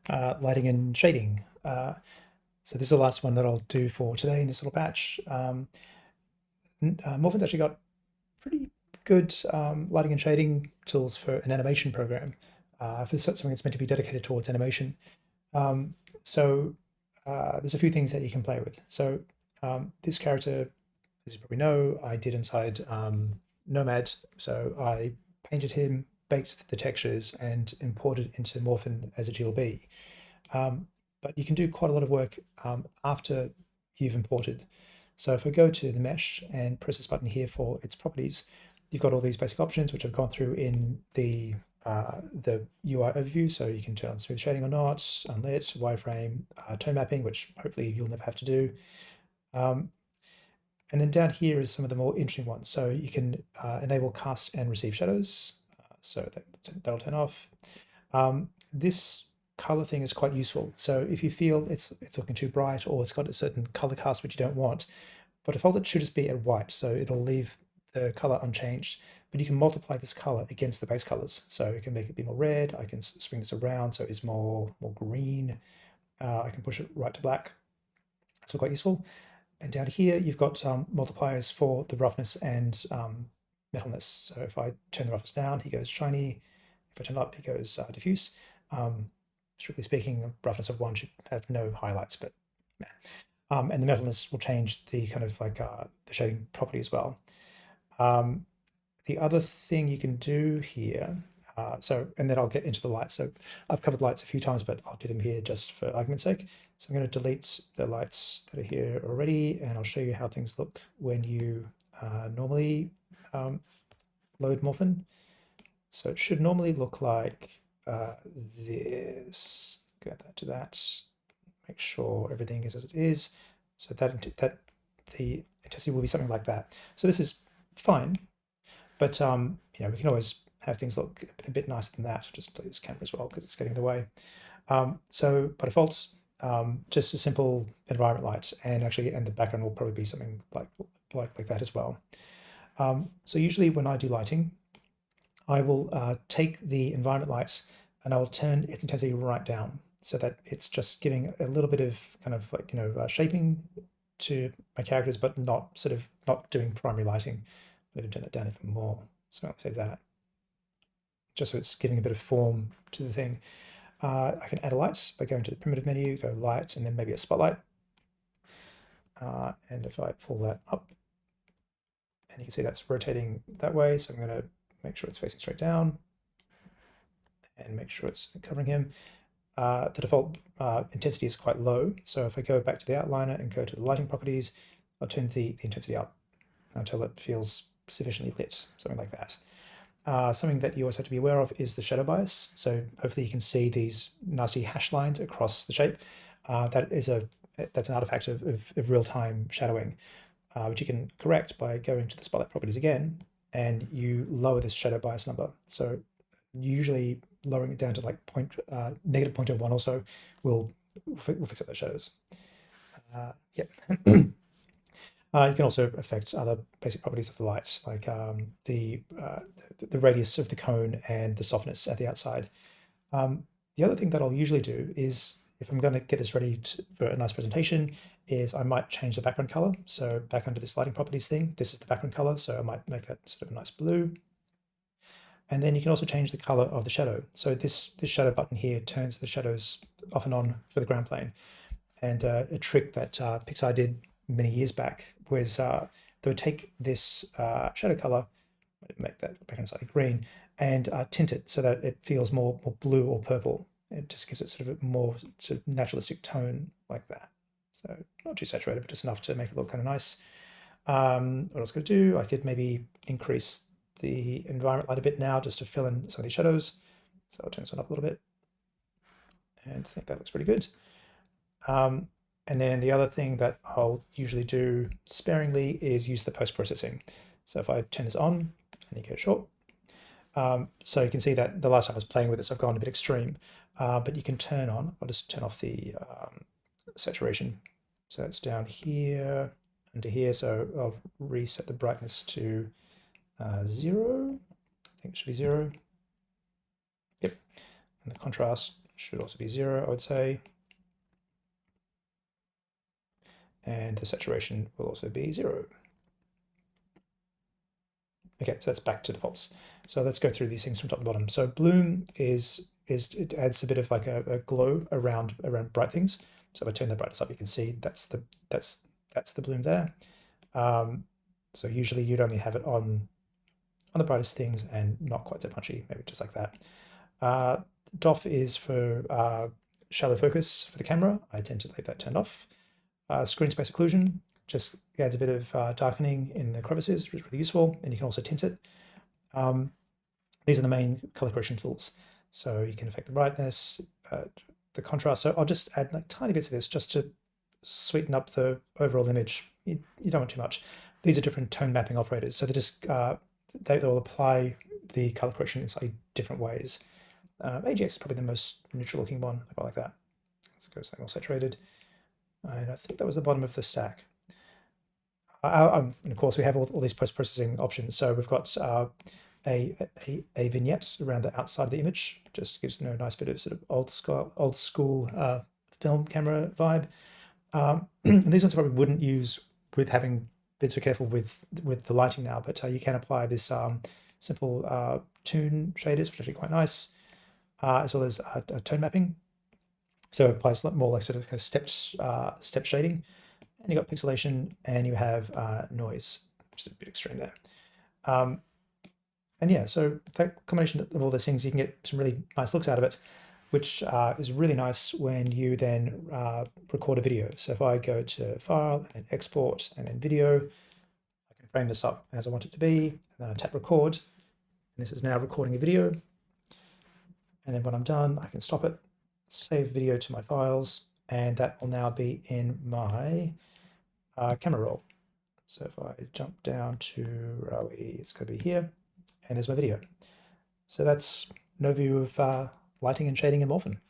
lighting and shading. So this is the last one that I'll do for today in this little batch. Morphin's actually got pretty good lighting and shading tools for an animation program, for something that's meant to be dedicated towards animation. So there's a few things that you can play with. So this character, as you probably know, I did inside Nomad. So I painted him, baked the textures, and imported into Morphin as a GLB. But you can do quite a lot of work after you've imported. So if I go to the mesh and press this button here for its properties, you've got all these basic options, which I've gone through in the UI overview. So you can turn on smooth shading or not, unlit, wireframe, tone mapping, which hopefully you'll never have to do. And then down here is some of the more interesting ones. So you can enable cast and receive shadows. So that'll turn off. This color thing is quite useful. So if you feel it's looking too bright or it's got a certain color cast which you don't want, by default it should just be at white, so it'll leave the color unchanged. But you can multiply this color against the base colors. So you can make it be more red. I can swing this around so it's more green. I can push it right to black. That's all quite useful. And down here, you've got multipliers for the roughness and metalness. So if I turn the roughness down, he goes shiny. If I turn it up, he goes diffuse. Strictly speaking, roughness of 1 should have no highlights, but yeah. And the metalness will change the kind of like the shading property as well. The other thing you can do here, and then I'll get into the lights. So I've covered lights a few times, but I'll do them here just for argument's sake. So I'm going to delete the lights that are here already, and I'll show you how things look when you normally load Morphin. So it should normally look like this. Go that to that. Make sure everything is as it is. So that the intensity will be something like that. So this is fine, but we can always have things look a bit nicer than that. Just delete this camera as well because it's getting in the way. So by default, just a simple environment light, and the background will probably be something like that as well. So usually when I do lighting, I will take the environment lights and I will turn its intensity right down so that it's just giving a little bit of kind of shaping to my characters, but not doing primary lighting. I'll even turn that down even more. So I'll say that, just so it's giving a bit of form to the thing. I can add a light by going to the primitive menu, go light, and then maybe a spotlight. And if I pull that up, and you can see that's rotating that way, so I'm going to make sure it's facing straight down and make sure it's covering him. The default intensity is quite low, so if I go back to the outliner and go to the lighting properties, I'll turn the intensity up until it feels sufficiently lit, something like that. Something that you always have to be aware of is the shadow bias. So hopefully you can see these nasty hash lines across the shape. That's an artifact of real-time shadowing, which you can correct by going to the spotlight properties again, and you lower this shadow bias number. So usually lowering it down to like negative 0.01 or so will fix up those shadows. Yep. You can also affect other basic properties of the lights, like the radius of the cone and the softness at the outside. The other thing that I'll usually do is, if I'm going to get this ready for a nice presentation, is I might change the background color. So back under this lighting properties thing, this is the background color. So I might make that sort of a nice blue. And then you can also change the color of the shadow. So this shadow button here turns the shadows off and on for the ground plane. And a trick that Pixar did many years back was they would take this shadow color, make that background slightly green, and tint it so that it feels more blue or purple. It just gives it sort of a more sort of naturalistic tone like that. So not too saturated, but just enough to make it look kind of nice. What I was going to do, I could maybe increase the environment light a bit now just to fill in some of these shadows. So I'll turn this one up a little bit, and I think that looks pretty good. And then the other thing that I'll usually do sparingly is use the post-processing. So if I turn this on and you go short, so you can see that the last time I was playing with this, I've gone a bit extreme, but you can turn on, I'll just turn off the saturation. So it's down here, under here. So I'll reset the brightness to 0. I think it should be 0. Yep. And the contrast should also be 0, I would say. And the saturation will also be 0. Okay, so that's back to defaults. So let's go through these things from top to bottom. So bloom is it adds a bit of like a glow around bright things. So if I turn the brightness up, you can see that's the bloom there. So usually you'd only have it on the brightest things and not quite so punchy, maybe just like that. DOF is for shallow focus for the camera. I tend to leave that turned off. Screen space occlusion just adds a bit of darkening in the crevices, which is really useful, and you can also tint it. These are the main color correction tools. So you can affect the brightness, the contrast. So I'll just add like tiny bits of this just to sweeten up the overall image. You don't want too much. These are different tone mapping operators. So they will apply the color correction in slightly different ways. AGX is probably the most neutral looking one. I quite like that. Let's go something more saturated. And I think that was the bottom of the stack. And of course, we have all these post-processing options. So we've got a vignette around the outside of the image, just gives a nice bit of sort of old school film camera vibe. And these ones I probably wouldn't use with having been so careful with the lighting now, but you can apply this simple toon shaders, which are actually quite nice, as well as tone mapping. So it applies more like sort of kind of step shading. And you've got pixelation and you have noise, which is a bit extreme there. And yeah, so that combination of all those things, you can get some really nice looks out of it, which is really nice when you then record a video. So if I go to File, and then Export, and then Video, I can frame this up as I want it to be, and then I tap Record, and this is now recording a video. And then when I'm done, I can stop it, save video to my files, and that will now be in my camera roll. So if I jump down to where are we? It's going to be here, and there's my video. So that's an overview of lighting and shading in Morphin.